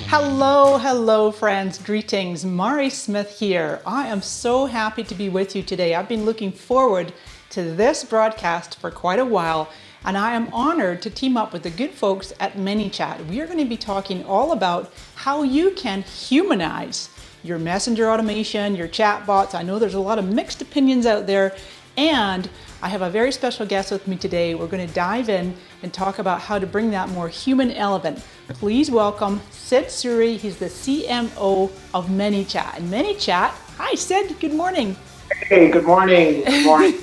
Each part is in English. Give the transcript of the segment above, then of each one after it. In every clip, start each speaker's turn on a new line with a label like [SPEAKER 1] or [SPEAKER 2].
[SPEAKER 1] Hello friends, greetings. Mari Smith here. I am so happy to be with you today. I've been looking forward to this broadcast for quite a while, and I am honored to team up with the good folks at ManyChat. We are going to be talking all about how you can humanize your messenger automation, your chatbots. I know there's a lot of mixed opinions out there, and I have a very special guest with me today. We're going to dive in and talk about how to bring that more human element. Please welcome Sid Suri. He's the CMO of ManyChat. And ManyChat, hi Sid, good morning.
[SPEAKER 2] Hey, good morning. Good morning.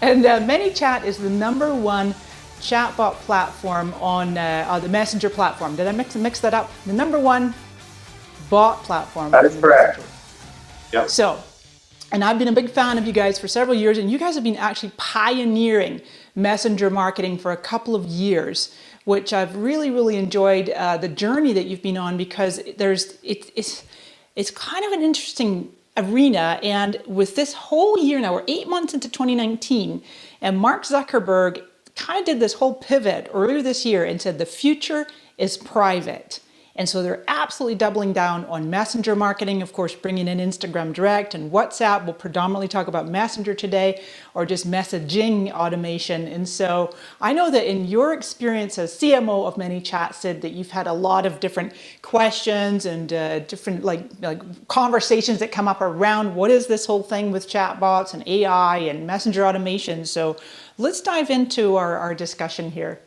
[SPEAKER 1] And ManyChat is the #1 chatbot platform on the Messenger platform. Did I mix that up? The #1 bot platform.
[SPEAKER 2] That is correct. Yep.
[SPEAKER 1] So, and I've been a big fan of you guys for several years, and you guys have been actually pioneering messenger marketing for a couple of years, which I've really enjoyed the journey that you've been on, because it's kind of an interesting arena. And with this whole year now, we're 8 months into 2019, and Mark Zuckerberg kind of did this whole pivot earlier this year and said the future is private. And so they're absolutely doubling down on messenger marketing, of course, bringing in Instagram Direct and WhatsApp. We'll predominantly talk about Messenger today, or just messaging automation. And so I know that in your experience as CMO of ManyChat, Sid, that you've had a lot of different questions and different like conversations that come up around what is this whole thing with chatbots and AI and messenger automation. So let's dive into our discussion here.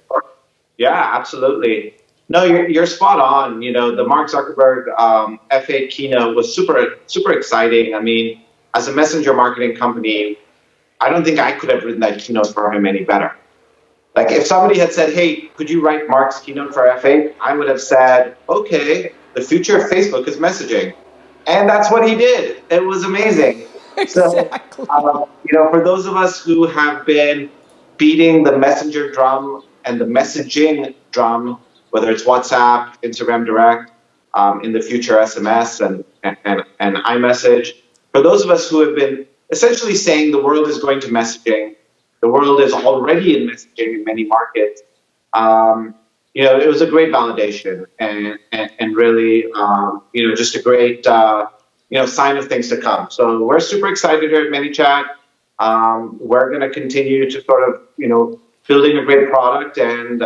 [SPEAKER 2] Yeah, absolutely. No, you're spot on. You know, the Mark Zuckerberg F8 keynote was super exciting. I mean, as a messenger marketing company, I don't think I could have written that keynote for him any better. Like, if somebody had said, "Hey, could you write Mark's keynote for F8?" I would have said, "Okay, the future of Facebook is messaging," and that's what he did. It was amazing.
[SPEAKER 1] Exactly.
[SPEAKER 2] So, for those of us who have been beating the messenger drum and the messaging drum, whether it's WhatsApp, Instagram Direct, in the future SMS and iMessage. For those of us who have been essentially saying the world is going to messaging, the world is already in messaging in many markets, it was a great validation and really, just a great, sign of things to come. So we're super excited here at ManyChat. We're going to continue to sort of, building a great product and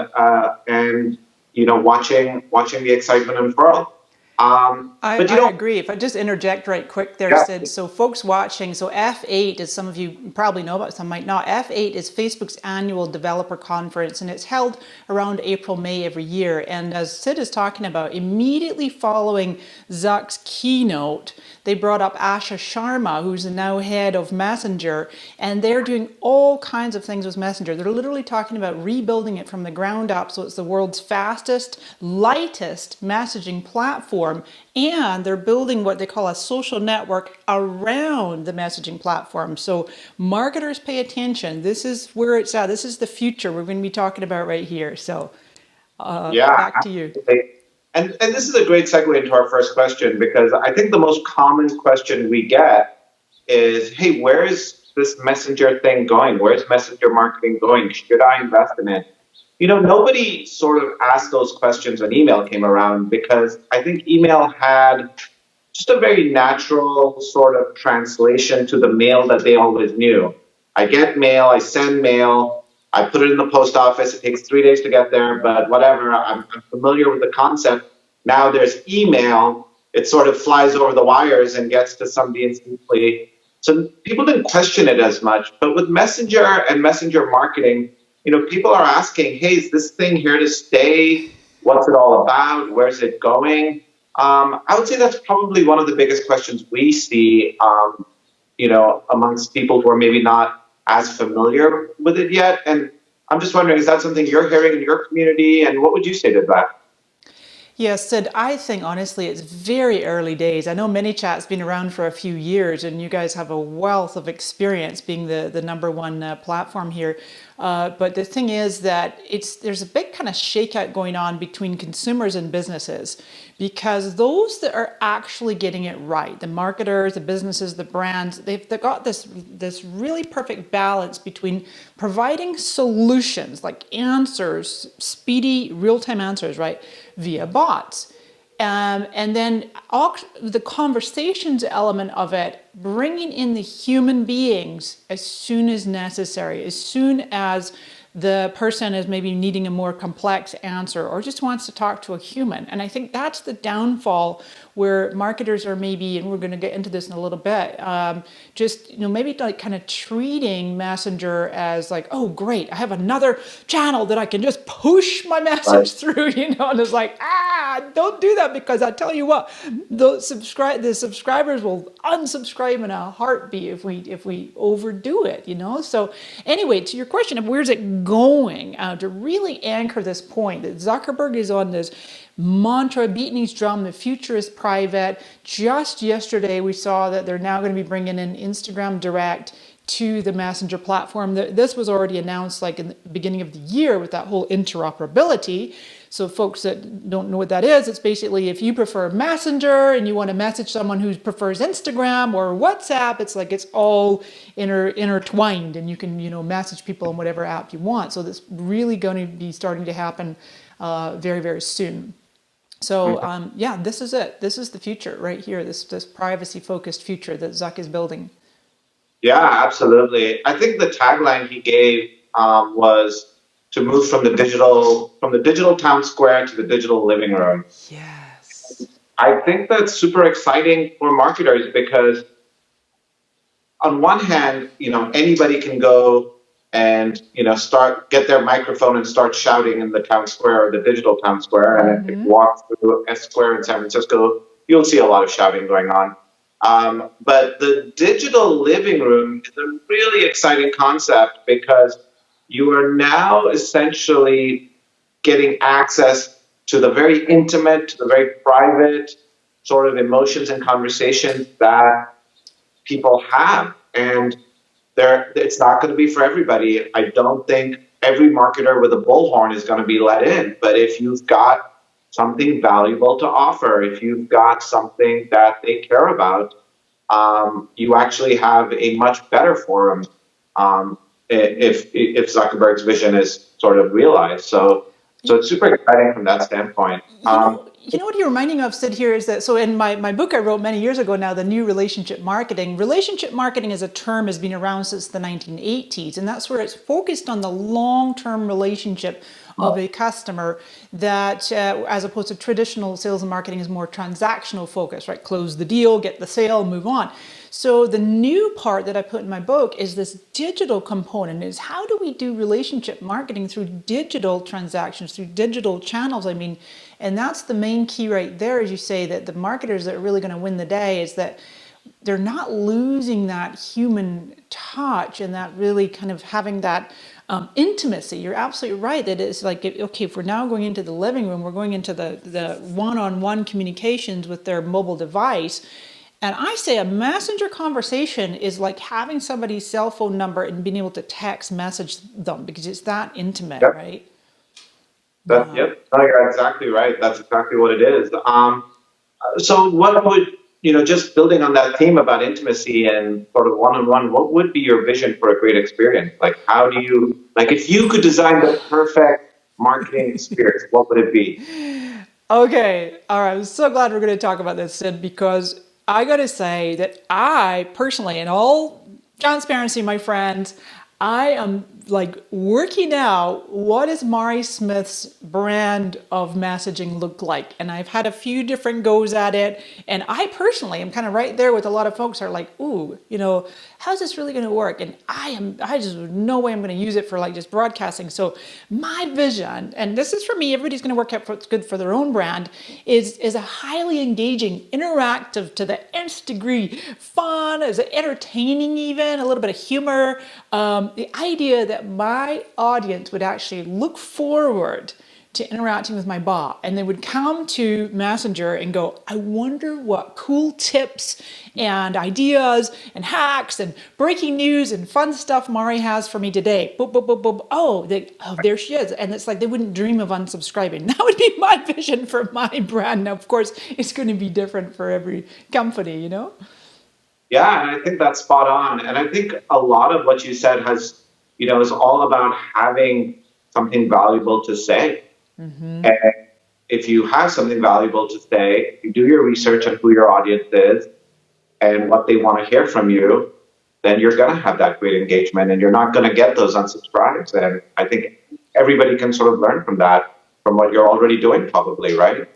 [SPEAKER 2] watching the excitement unfurl.
[SPEAKER 1] I agree. If I just interject right quick there,
[SPEAKER 2] Yeah.
[SPEAKER 1] Sid. So folks watching, so F8, as some of you probably know about, some might not, F8 is Facebook's annual developer conference, and it's held around April, May every year. And as Sid is talking about, immediately following Zuck's keynote, they brought up Asha Sharma, who's the now head of Messenger, and they're doing all kinds of things with Messenger. They're literally talking about rebuilding it from the ground up so it's the world's fastest, lightest messaging platform, and they're building what they call a social network around the messaging platform. So marketers, pay attention. This is where it's at. This is the future we're going to be talking about right here. So back to you.
[SPEAKER 2] Absolutely. And this is a great segue into our first question, because I think the most common question we get is, hey, where is this messenger thing going? Where's messenger marketing going? Should I invest in it? Nobody sort of asked those questions when email came around, because I think email had just a very natural sort of translation to the mail that they always knew. I get mail, I send mail, I put it in the post office. It takes 3 days to get there, but whatever. I'm familiar with the concept. Now there's email. It sort of flies over the wires and gets to somebody instantly. So people didn't question it as much. But with Messenger and messenger marketing, people are asking, hey, is this thing here to stay? What's it all about? Where's it going? I would say that's probably one of the biggest questions we see, amongst people who are maybe not as familiar with it yet. And I'm just wondering, is that something you're hearing in your community? And what would you say to that?
[SPEAKER 1] Yes, Sid, I think honestly it's very early days. I know ManyChat's been around for a few years, and you guys have a wealth of experience being the #1 platform here. But the thing is that there's a big kind of shakeout going on between consumers and businesses, because those that are actually getting it right, the marketers, the businesses, the brands, they've got this really perfect balance between providing solutions like answers, speedy real-time answers, right, via bots. And then all the conversations element of it, bringing in the human beings as soon as necessary, as soon as the person is maybe needing a more complex answer or just wants to talk to a human. And I think that's the downfall where marketers are maybe, and we're going to get into this in a little bit, just, maybe like kind of treating Messenger as like, oh, great, I have another channel that I can just push my message through, and it's like, don't do that, because I tell you what, the subscribers will unsubscribe in a heartbeat if we overdo it, So anyway, to your question of where's it going, to really anchor this point that Zuckerberg is on this mantra, beating his drum, the future is private. Just yesterday, we saw that they're now going to be bringing in Instagram Direct to the Messenger platform. This was already announced like in the beginning of the year with that whole interoperability. So folks that don't know what that is, it's basically if you prefer Messenger and you want to message someone who prefers Instagram or WhatsApp, it's like it's all intertwined, and you can message people in whatever app you want. So that's really going to be starting to happen very, very soon. So this is it. This is the future right here. This privacy-focused future that Zuck is building.
[SPEAKER 2] Yeah, absolutely. I think the tagline he gave was to move from the digital town square to the digital living room.
[SPEAKER 1] Yes.
[SPEAKER 2] I think that's super exciting for marketers because on one hand, anybody can go and get their microphone and start shouting in the town square or the digital town square. And if you walk through S Square in San Francisco, you'll see a lot of shouting going on. But the digital living room is a really exciting concept because you are now essentially getting access to the very intimate, to the very private sort of emotions and conversations that people have. And it's not going to be for everybody. I don't think every marketer with a bullhorn is going to be let in. But if you've got something valuable to offer, if you've got something that they care about, you actually have a much better forum if Zuckerberg's vision is sort of realized. So it's super exciting from that standpoint.
[SPEAKER 1] You know what you're reminding of, Sid, here is that, so in my book I wrote many years ago now, The New Relationship Marketing. Relationship marketing as a term has been around since the 1980s, and that's where it's focused on the long-term relationship of a customer that, as opposed to traditional sales and marketing, is more transactional focused, right? Close the deal, get the sale, move on. So the new part that I put in my book is this digital component, is how do we do relationship marketing through digital transactions, through digital channels? I mean, and that's the main key right there, as you say, that the marketers that are really going to win the day is that they're not losing that human touch and that really kind of having that intimacy. You're absolutely right that it's like, okay, if we're now going into the living room, we're going into the one-on-one communications with their mobile device. And I say a messenger conversation is like having somebody's cell phone number and being able to text message them because it's that intimate, right?
[SPEAKER 2] Yep. No, you're exactly right. That's exactly what it is. So what would, just building on that theme about intimacy and sort of one-on-one, what would be your vision for a great experience? Like, how do you, if you could design the perfect marketing experience, what would it be?
[SPEAKER 1] Okay. All right. I'm so glad we're going to talk about this, Sid, because I got to say that I personally, in all transparency, my friends, I am like working out what does Mari Smith's brand of messaging look like. And I've had a few different goes at it. And I personally am kind of right there with a lot of folks who are like, ooh, how's this really going to work? And I just no way I'm going to use it for like just broadcasting. So my vision, and this is for me, everybody's going to work out what's good for their own brand, is a highly engaging, interactive, to the nth degree, fun, is it entertaining even, a little bit of humor. The idea that my audience would actually look forward to interacting with my bot, and they would come to Messenger and go, I wonder what cool tips and ideas and hacks and breaking news and fun stuff Mari has for me today. Boop, boop, boop, boop. Oh, there she is. And it's like they wouldn't dream of unsubscribing. That would be my vision for my brand. Now, of course, it's going to be different for every company,
[SPEAKER 2] Yeah, and I think that's spot on. And I think a lot of what you said is all about having something valuable to say. Mm-hmm. And if you have something valuable to say, you do your research on who your audience is and what they want to hear from you, then you're going to have that great engagement and you're not going to get those unsubscribes. And I think everybody can sort of learn from that, from what you're already doing, probably, right?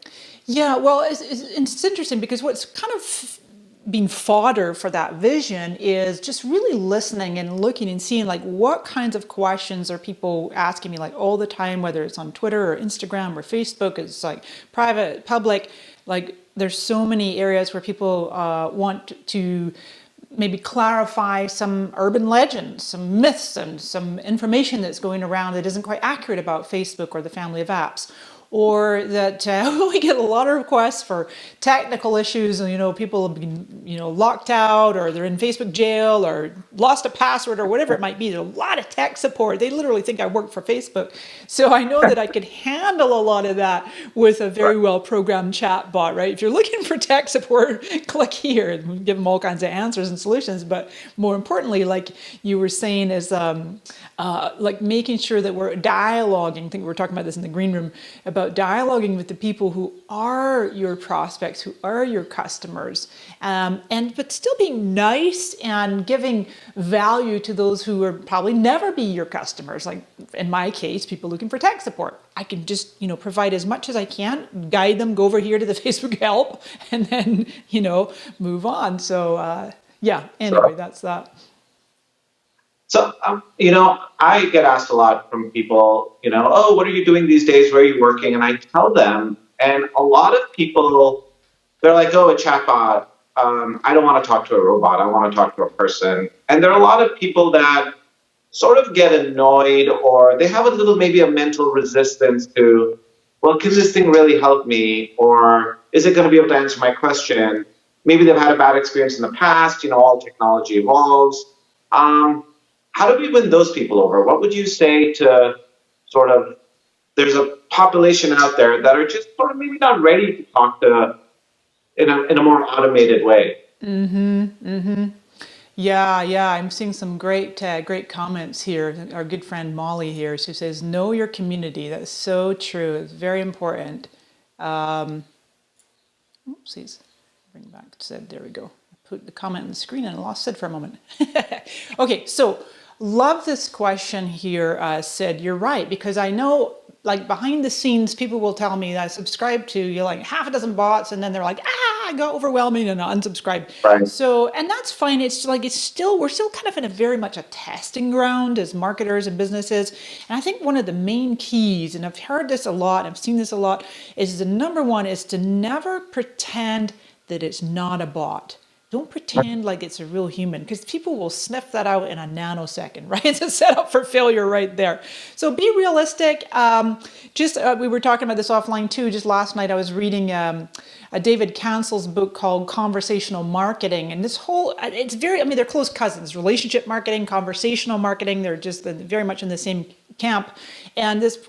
[SPEAKER 1] Yeah, well, it's interesting because what's kind of been fodder for that vision is just really listening and looking and seeing like what kinds of questions are people asking me like all the time, whether it's on Twitter or Instagram or Facebook. It's like private, public, like there's so many areas where people want to maybe clarify some urban legends, some myths, and some information that's going around that isn't quite accurate about Facebook or the family of apps. Or that we get a lot of requests for technical issues, and people have been locked out, or they're in Facebook jail, or lost a password, or whatever it might be. There's a lot of tech support. They literally think I work for Facebook, so I know that I could handle a lot of that with a very well programmed chat bot. Right? If you're looking for tech support, click here, and we give them all kinds of answers and solutions. But more importantly, like you were saying, is like making sure that we're dialoguing. I think we were talking about this in the green room about dialoguing with the people who are your prospects, who are your customers, but still being nice and giving value to those who will probably never be your customers. Like in my case, people looking for tech support. I can just provide as much as I can, guide them, go over here to the Facebook help, and then move on. So yeah. Anyway, that's that.
[SPEAKER 2] So, I get asked a lot from people, oh, what are you doing these days? Where are you working? And I tell them, and a lot of people, they're like, oh, a chatbot. I don't want to talk to a robot. I want to talk to a person. And there are a lot of people that sort of get annoyed, or they have maybe a mental resistance to, well, can this thing really help me? Or is it going to be able to answer my question? Maybe they've had a bad experience in the past. All technology evolves. How do we win those people over? What would you say to sort of, there's a population out there that are just sort of maybe not ready to talk to in a more automated way?
[SPEAKER 1] Yeah. I'm seeing some great comments here. Our good friend Molly here, who says, know your community. That's so true. It's very important. Oopsies. Bring back Sid. There we go. Put the comment on the screen and I lost Sid for a moment. Okay, so love this question here, Sid. You're right, because I know like behind the scenes, people will tell me that I subscribe to like half a dozen bots, and then they're like, I got overwhelming and I unsubscribe.
[SPEAKER 2] Right.
[SPEAKER 1] So, and that's fine. It's like, we're still kind of in a very much a testing ground as marketers and businesses. And I think one of the main keys, and I've heard this a lot, I've seen this a lot, is the number one is to never pretend that it's not a bot. Don't pretend like it's a real human, because people will sniff that out in a nanosecond, right? It's a setup for failure right there. So be realistic. We were talking about this offline too. Just last night I was reading David Cancel's book called Conversational Marketing. And this whole, they're close cousins. Relationship marketing, conversational marketing, they're just very much in the same camp. And this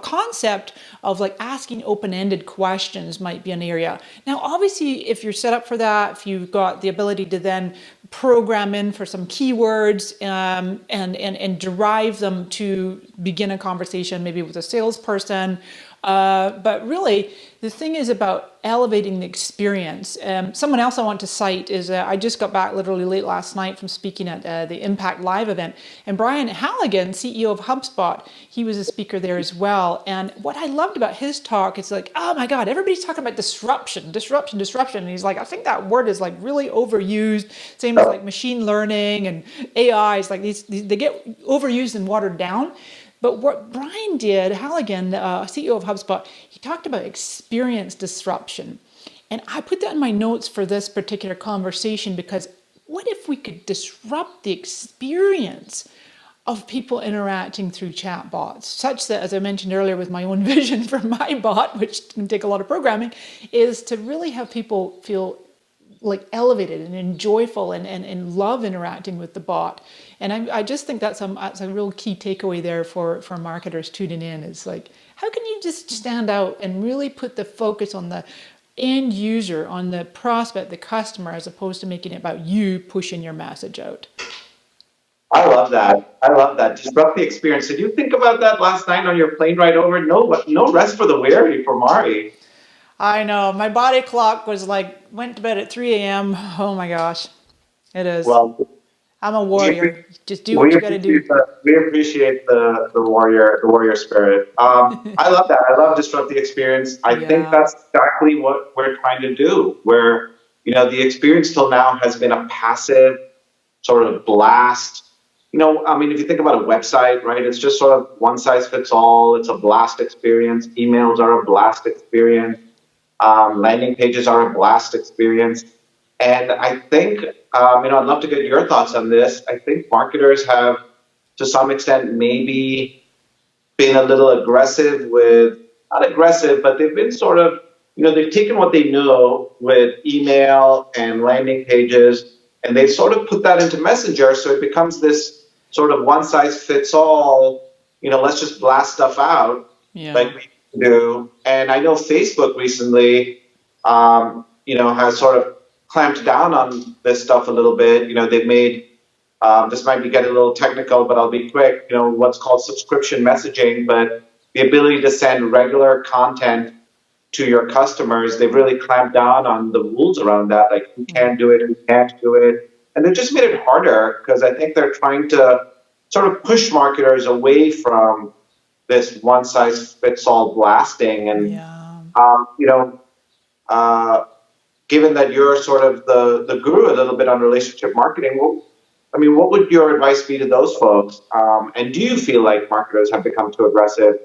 [SPEAKER 1] concept of like asking open-ended questions might be an area. Now, obviously, if you're set up for that, if you've got the ability to then program in for some keywords and derive them to begin a conversation, maybe with a salesperson. But really, the thing is about elevating the experience. Someone else I want to cite is, I just got back literally late last night from speaking at the Impact Live event. And Brian Halligan, CEO of HubSpot, he was a speaker there as well. And what I loved about his talk is like, oh my God, everybody's talking about disruption. And he's like, I think that word is like really overused. Same as like machine learning and AI is like they get overused and watered down. But what Brian did, Halligan, CEO of HubSpot, he talked about experience disruption. And I put that in my notes for this particular conversation, because what if we could disrupt the experience of people interacting through chatbots, such that, as I mentioned earlier with my own vision for my bot, which can take a lot of programming, is to really have people feel like elevated and joyful and love interacting with the bot. And I just think that's a real key takeaway there for marketers tuning in, is like, how can you just stand out and really put the focus on the end user, on the prospect, the customer, as opposed to making it about you pushing your message out?
[SPEAKER 2] I love that. I love that. Disrupt the experience. Did you think about that last night on your plane ride over? No rest for the weary for Mari.
[SPEAKER 1] I know. My body clock was like, went to bed at 3 a.m. Oh my gosh. It is.
[SPEAKER 2] Well,
[SPEAKER 1] I'm a
[SPEAKER 2] we
[SPEAKER 1] warrior. Just do what you got to do.
[SPEAKER 2] we appreciate the warrior spirit. I love that. I love disrupt the experience. I think
[SPEAKER 1] Yeah.
[SPEAKER 2] that's exactly what we're trying to do. Where the experience till now has been a passive sort of blast. I mean, if you think about a website, right, it's just sort of one size fits all. It's a blast experience. Emails are a blast experience. Landing pages are a blast experience. And I think, I'd love to get your thoughts on this. I think marketers have, to some extent, maybe been a little aggressive with, not aggressive, but they've been sort of, they've taken what they know with email and landing pages, and they sort of put that into Messenger. So it becomes this sort of one size fits all, let's just blast stuff out
[SPEAKER 1] Yeah.
[SPEAKER 2] like we do. And I know Facebook recently, has sort of clamped down on this stuff a little bit. They've made this might be getting a little technical, but I'll be quick. What's called subscription messaging, but the ability to send regular content to your customers, they've really clamped down on the rules around that, like who can do it, who can't do it. And they've just made it harder because I think they're trying to sort of push marketers away from this one size fits all blasting. And,
[SPEAKER 1] Yeah.
[SPEAKER 2] um, you know, uh, given that you're sort of the guru a little bit on relationship marketing, what would your advice be to those folks? And do you feel like marketers have become too aggressive?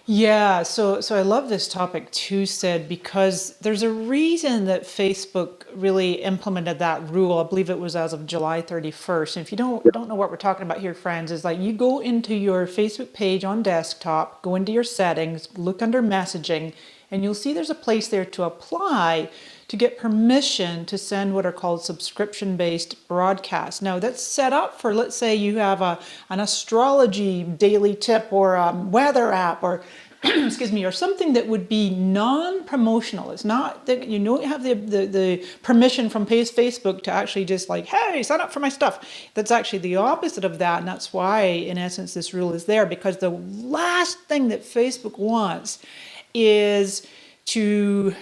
[SPEAKER 1] Yeah, so I love this topic too, Sid, because there's a reason that Facebook really implemented that rule. I believe it was as of July 31st. And if you don't know what we're talking about here, friends, is like you go into your Facebook page on desktop, go into your settings, look under messaging, and you'll see there's a place there to apply to get permission to send what are called subscription-based broadcasts. Now that's set up for, let's say you have an astrology daily tip or a weather app or excuse me, or something that would be non-promotional. It's not that you don't have the permission from Facebook to actually just like, hey, sign up for my stuff. That's actually the opposite of that. And that's why, in essence, this rule is there, because the last thing that Facebook wants is to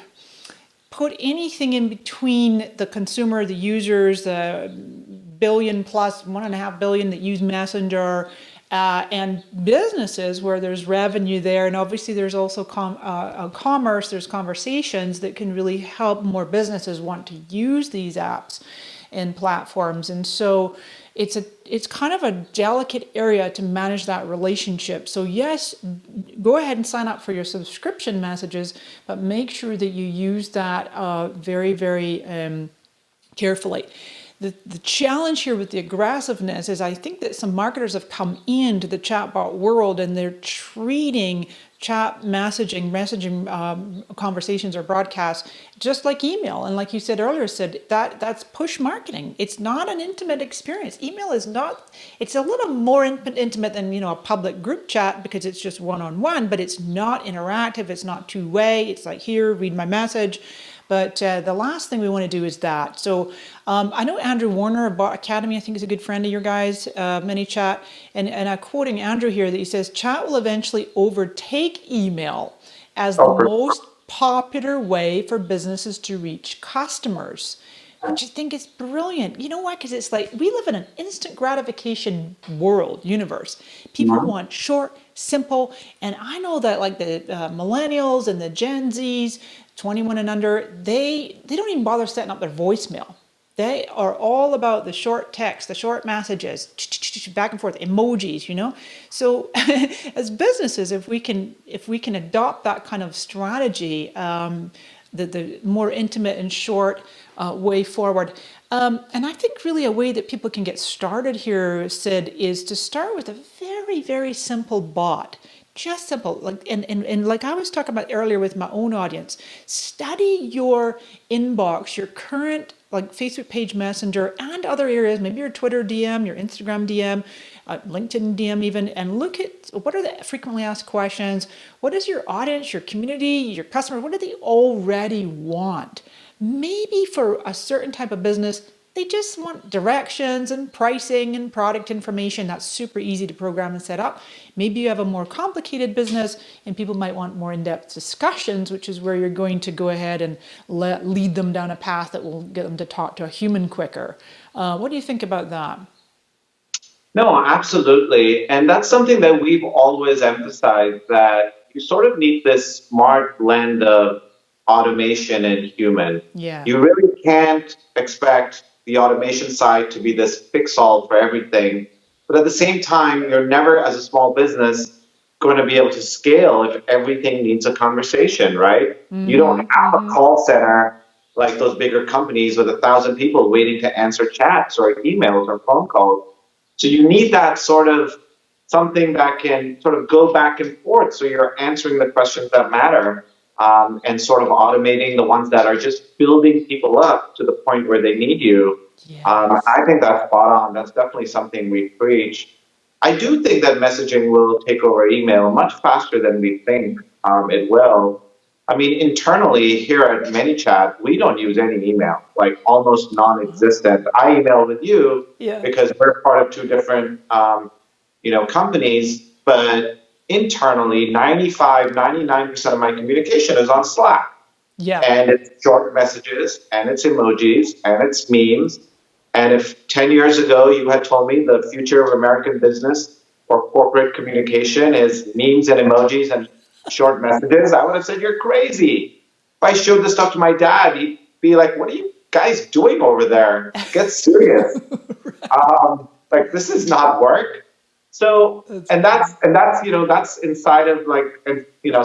[SPEAKER 1] put anything in between the consumer, the users, the billion plus 1.5 billion that use Messenger, and businesses where there's revenue there. And obviously there's also commerce, there's conversations that can really help more businesses want to use these apps and platforms. And so it's kind of a delicate area to manage that relationship. So yes, go ahead and sign up for your subscription messages, but make sure that you use that very, very carefully. The challenge here with the aggressiveness is I think that some marketers have come into the chatbot world and they're treating chat messaging conversations or broadcasts just like email. And like you said earlier, that's push marketing. It's not an intimate experience. Email is not, it's a little more intimate than a public group chat because it's just one-on-one, but it's not interactive. It's not two-way. It's like, here, read my message. But the last thing we want to do is that. So I know Andrew Warner of Bot Academy, I think is a good friend of your guys, ManyChat. And I'm quoting Andrew here that he says, chat will eventually overtake email as the most popular way for businesses to reach customers. Which I think is brilliant. You know why? Because it's like we live in an instant gratification world, universe. People want short, simple, and I know that like the millennials and the Gen Zs, 21 and under, they don't even bother setting up their voicemail. They are all about the short text, the short messages, back and forth, emojis. So as businesses, if we can adopt that kind of strategy, the more intimate and short way forward. And I think really a way that people can get started here, Sid, is to start with a very, very simple bot. Just simple, like and like I was talking about earlier with my own audience, study your inbox, your current like Facebook page, Messenger, and other areas, maybe your Twitter DM, your Instagram DM, LinkedIn DM even, and look at what are the frequently asked questions, what is your audience, your community, your customer, what do they already want? Maybe for a certain type of business, They just want directions and pricing and product information. That's super easy to program and set up. Maybe you have a more complicated business and people might want more in-depth discussions, which is where you're going to go ahead and lead them down a path that will get them to talk to a human quicker. What do you think about that?
[SPEAKER 2] No, absolutely. And that's something that we've always emphasized, that you sort of need this smart blend of automation and human.
[SPEAKER 1] Yeah.
[SPEAKER 2] You really can't expect the automation side to be this fix-all for everything. But at the same time, you're never, as a small business, going to be able to scale if everything needs a conversation, right? You don't have a call center like those bigger companies with 1,000 people waiting to answer chats or emails or phone calls. So you need that sort of something that can sort of go back and forth. So you're answering the questions that matter, and sort of automating the ones that are just building people up to the point where they need you.
[SPEAKER 1] Yes.
[SPEAKER 2] I think that's spot on. That's definitely something we preach. I do think that messaging will take over email much faster than we think it will. I mean, internally here at ManyChat, we don't use any email, like almost non-existent. I email with you because we're part of two different, companies, but internally, 99% of my communication is on Slack.
[SPEAKER 1] Yeah.
[SPEAKER 2] And it's short messages, and it's emojis, and it's memes. And if 10 years ago you had told me the future of American business or corporate communication is memes and emojis and short messages, I would have said, you're crazy. If I showed this stuff to my dad, he'd be like, what are you guys doing over there? Get serious. Like, this is not work. So, that's inside of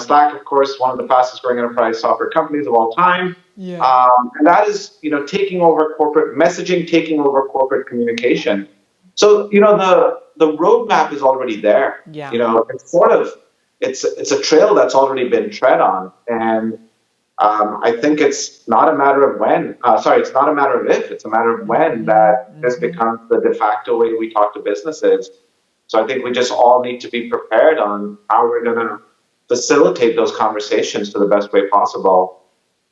[SPEAKER 2] Slack, of course, one of the fastest growing enterprise software companies of all time.
[SPEAKER 1] Yeah.
[SPEAKER 2] And that is, taking over corporate messaging, taking over corporate communication. So, the roadmap is already there.
[SPEAKER 1] Yeah.
[SPEAKER 2] It's sort of, it's a trail that's already been tread on. And I think it's not a matter of when, it's not a matter of if, it's a matter of when that this becomes the de facto way we talk to businesses. So I think we just all need to be prepared on how we're going to facilitate those conversations to the best way possible.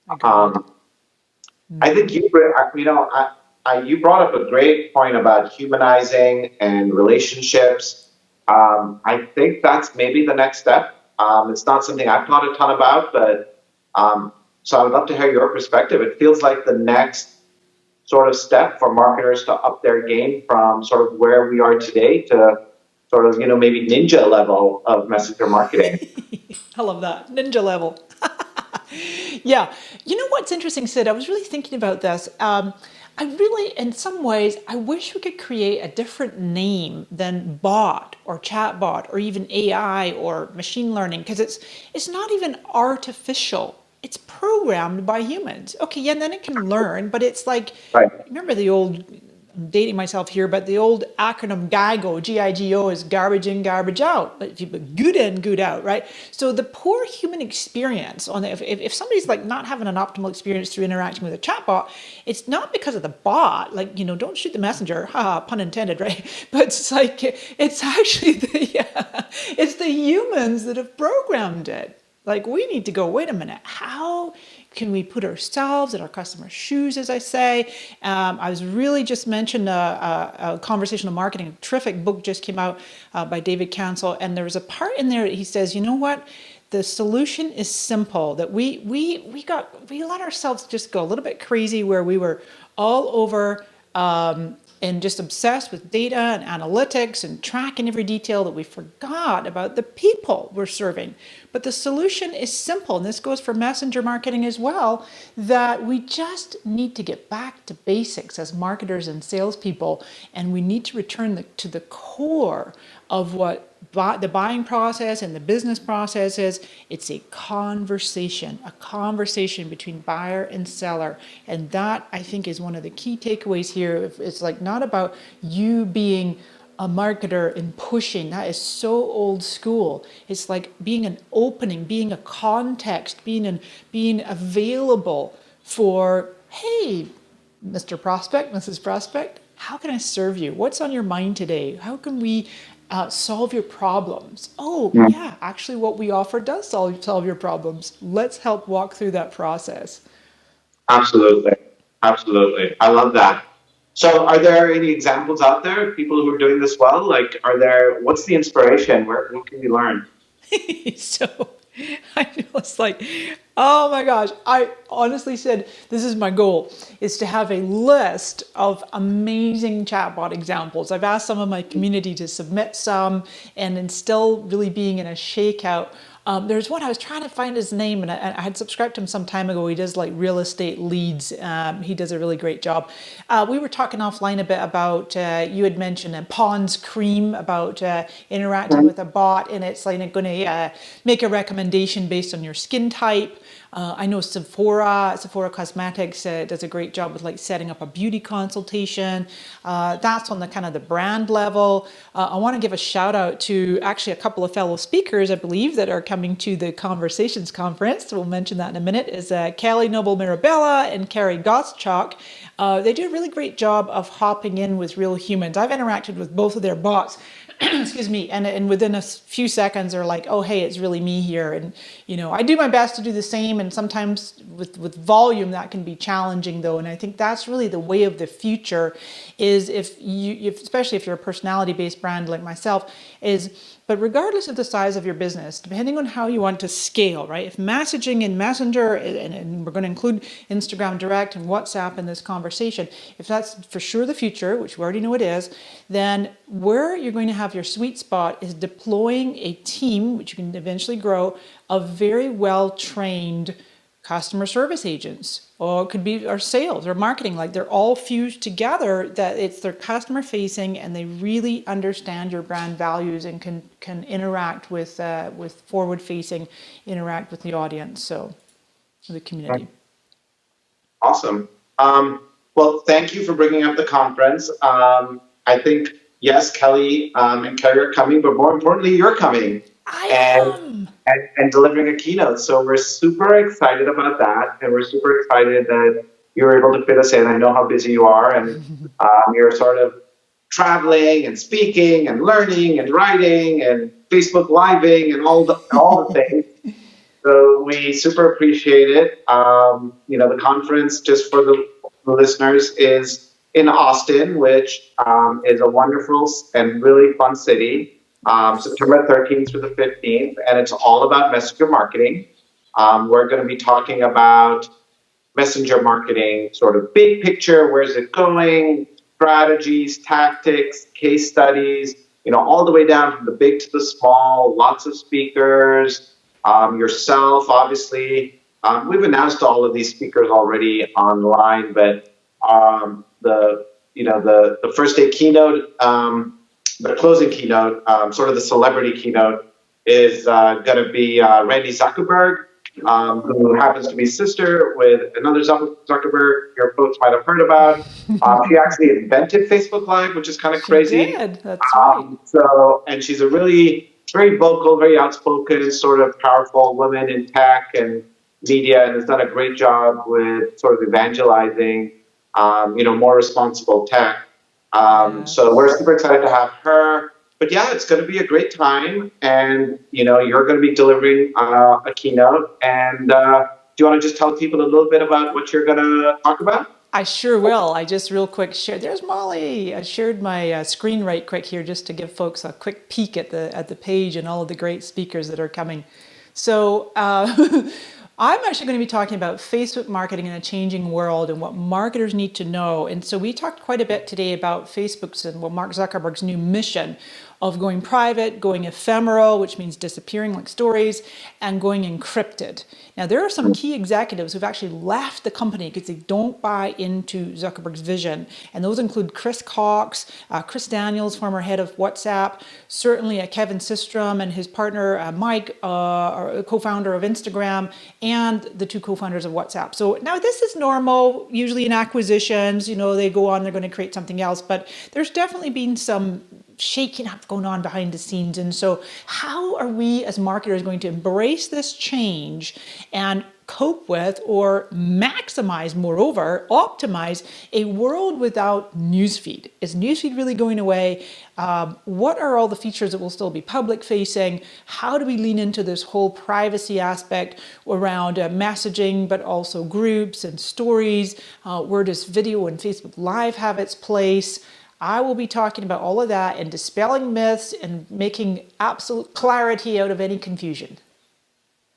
[SPEAKER 2] I think you brought up a great point about humanizing and relationships. I think that's maybe the next step. It's not something I've thought a ton about, but so I would love to hear your perspective. It feels like the next sort of step for marketers to up their game from sort of where we are today to sort of, maybe ninja level of messenger marketing.
[SPEAKER 1] I love that. Ninja level. Yeah. You know what's interesting, Sid? I was really thinking about this. I really, in some ways, I wish we could create a different name than bot or chatbot or even AI or machine learning, because it's not even artificial. It's programmed by humans. Okay, yeah, and then it can learn, but it's like,
[SPEAKER 2] Right.
[SPEAKER 1] remember the old, I'm dating myself here, but the old acronym GIGO, G-I-G-O, is garbage in, garbage out. But if you put good in, good out, right? So the poor human experience on if somebody's like not having an optimal experience through interacting with a chatbot, it's not because of the bot. Like, don't shoot the messenger, haha, pun intended, right? But it's like it's actually it's the humans that have programmed it. Like, we need to go, wait a minute, how can we put ourselves in our customers' shoes, as I say? I was really just mentioned a conversational marketing, a terrific book just came out by David Cancel, and there was a part in there that he says, you know what? The solution is simple, that we let ourselves just go a little bit crazy where we were all over and just obsessed with data and analytics and tracking every detail that we forgot about the people we're serving. But the solution is simple, and this goes for messenger marketing as well, that we just need to get back to basics as marketers and salespeople, and we need to return to the core of what the buying process and the business process is. It's a conversation between buyer and seller. And that, I think, is one of the key takeaways here. It's like not about you being a marketer and pushing. That is so old school. It's like being an opening, being a context, being available for, hey, Mr. Prospect, Mrs. Prospect, how can I serve you? What's on your mind today? How can we solve your problems? Oh, yeah, actually what we offer does solve your problems. Let's help walk through that process.
[SPEAKER 2] Absolutely. I love that. So are there any examples out there, people who are doing this well? Like, what's the inspiration? What can we learn?
[SPEAKER 1] So I was like, oh my gosh, I honestly said, this is my goal, is to have a list of amazing chatbot examples. I've asked some of my community to submit some, and then still really being in a shakeout. There's one, I was trying to find his name, and I had subscribed to him some time ago. He does like real estate leads. He does a really great job. We were talking offline a bit about, you had mentioned Pond's Cream, about interacting with a bot, and it's like going to make a recommendation based on your skin type. I know Sephora Cosmetics does a great job with like setting up a beauty consultation. That's on the kind of the brand level. I want to give a shout out to actually a couple of fellow speakers, I believe, that are coming to the Conversations Conference. We'll mention that in a minute. Is Kelly Noble Mirabella and Carrie Gottschalk. They do a really great job of hopping in with real humans. I've interacted with both of their bots. Excuse me, and within a few seconds they're like, oh hey, it's really me here. And I do my best to do the same, and sometimes with volume that can be challenging though. And I think that's really the way of the future, is especially if you're a personality based brand like myself, but regardless of the size of your business, depending on how you want to scale, right? If messaging in Messenger, and we're going to include Instagram Direct and WhatsApp in this conversation, if that's for sure the future, which we already know it is, then where you're going to have your sweet spot is deploying a team, which you can eventually grow, of very well-trained customer service agents, or it could be our sales or marketing. Like, they're all fused together, that they're customer facing and they really understand your brand values and can interact with forward facing, interact with the audience, so the community.
[SPEAKER 2] Awesome. Well, thank you for bringing up the conference. I think, yes, Kelly and Carrie are coming, but more importantly, you're coming.
[SPEAKER 1] I am.
[SPEAKER 2] And delivering a keynote. So we're super excited about that. And we're super excited that you were able to fit us in. I know how busy you are, and you're sort of traveling and speaking and learning and writing and Facebook Living and all the things. So we super appreciate it. The conference, just for the listeners, is in Austin, which is a wonderful and really fun city. September 13th through the 15th, and it's all about messenger marketing. We're going to be talking about messenger marketing, sort of big picture, where's it going, strategies, tactics, case studies, all the way down from the big to the small, lots of speakers, yourself, obviously. We've announced all of these speakers already online, but the first day keynote, the closing keynote, sort of the celebrity keynote, is going to be Randy Zuckerberg, who happens to be sister with another Zuckerberg your folks might have heard about. She actually invented Facebook Live, which is kind of crazy.
[SPEAKER 1] She did. That's right.
[SPEAKER 2] And she's a really very vocal, very outspoken, sort of powerful woman in tech and media, and has done a great job with sort of evangelizing, more responsible tech. So we're super excited to have her. But yeah, it's going to be a great time, and you're going to be delivering a keynote. And do you want to just tell people a little bit about what you're going to talk about?
[SPEAKER 1] I sure will. I just real quick shared. There's Molly. I shared my screen right quick here just to give folks a quick peek at the page and all of the great speakers that are coming. So I'm actually going to be talking about Facebook marketing in a changing world and what marketers need to know. And so we talked quite a bit today about Facebook's and Mark Zuckerberg's new mission of going private, going ephemeral, which means disappearing like stories, and going encrypted. Now, there are some key executives who've actually left the company because they don't buy into Zuckerberg's vision. And those include Chris Cox, Chris Daniels, former head of WhatsApp, certainly Kevin Systrom and his partner, Mike, co-founder of Instagram, and the two co-founders of WhatsApp. So now this is normal, usually in acquisitions, they go on, they're going to create something else, but there's definitely been some shaking up going on behind the scenes. And so how are we as marketers going to embrace this change and cope with, or maximize, moreover, optimize a world without newsfeed? Is newsfeed really going away? What are all the features that will still be public facing? How do we lean into this whole privacy aspect around messaging, but also groups and stories? Where does video and Facebook Live have its place? I will be talking about all of that and dispelling myths and making absolute clarity out of any confusion.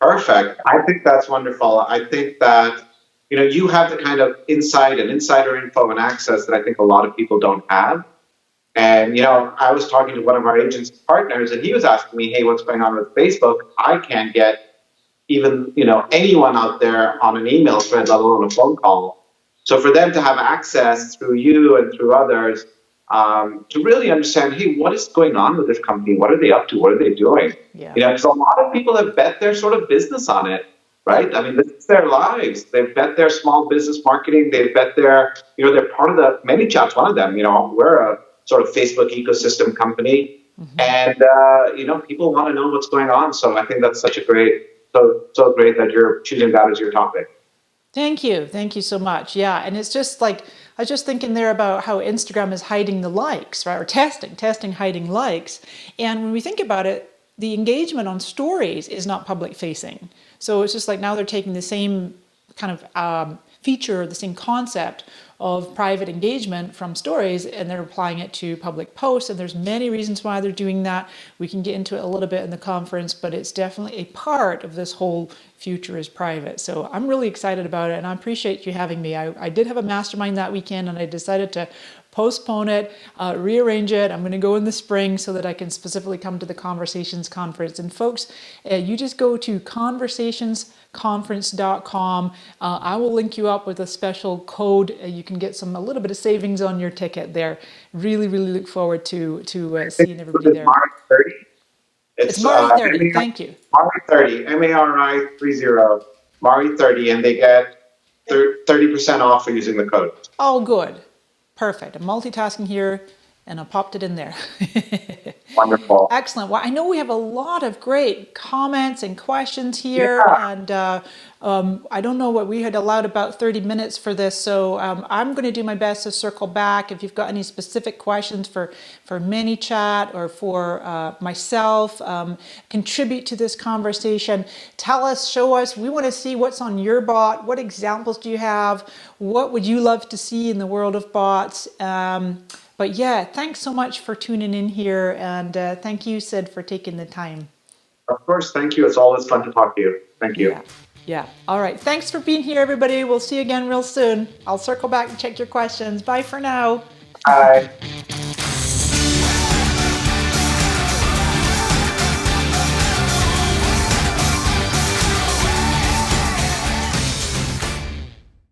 [SPEAKER 2] Perfect. I think that's wonderful. I think that, you have the kind of insight and insider info and access that I think a lot of people don't have. And, I was talking to one of our agency partners and he was asking me, hey, what's going on with Facebook? I can't get even, anyone out there on an email thread, let alone a phone call. So for them to have access through you and through others, to really understand, hey, what is going on with this company? What are they up to? What are they doing?
[SPEAKER 1] Yeah.
[SPEAKER 2] Because a lot of people have bet their sort of business on it, right? I mean, this is their lives. They've bet their small business marketing. They've bet their, they're part of the ManyChat's one of them. We're a sort of Facebook ecosystem company, and people want to know what's going on. So I think that's such a great, so great that you're choosing that as your topic.
[SPEAKER 1] Thank you so much. Yeah, and it's just like, I was just thinking there about how Instagram is hiding the likes, right? Or testing hiding likes. And when we think about it, the engagement on stories is not public facing. So it's just like now they're taking the same kind of feature, the same concept of private engagement from stories, and they're applying it to public posts. And there's many reasons why they're doing that. We can get into it a little bit in the conference, but it's definitely a part of this whole future is private. So I'm really excited about it, and I appreciate you having me. I did have a mastermind that weekend, and I decided to postpone it, rearrange it. I'm going to go in the spring so that I can specifically come to the Conversations Conference. And folks, you just go to conversationsconference.com. I will link you up with a special code. You can get a little bit of savings on your ticket there. Really, really look forward to seeing everybody there.
[SPEAKER 2] Mari 30.
[SPEAKER 1] It's Mari 30. Thank you.
[SPEAKER 2] Mari 30. MARI 30. Mari 30, and they get 30% off for using the code.
[SPEAKER 1] Oh, good. Perfect. I'm multitasking here, and I popped it in there.
[SPEAKER 2] Wonderful.
[SPEAKER 1] Excellent. Well, I know we have a lot of great comments and questions here, and I don't know what we had allowed about 30 minutes for this, so I'm going to do my best to circle back. If you've got any specific questions for ManyChat or for myself, contribute to this conversation. Tell us, show us. We want to see what's on your bot. What examples do you have? What would you love to see in the world of bots? But yeah, thanks so much for tuning in here, and thank you, Sid, for taking the time.
[SPEAKER 2] Of course, thank you. It's always fun to talk to you. Thank you.
[SPEAKER 1] Yeah. All right. Thanks for being here, everybody. We'll see you again real soon. I'll circle back and check your questions. Bye for now.
[SPEAKER 2] Bye.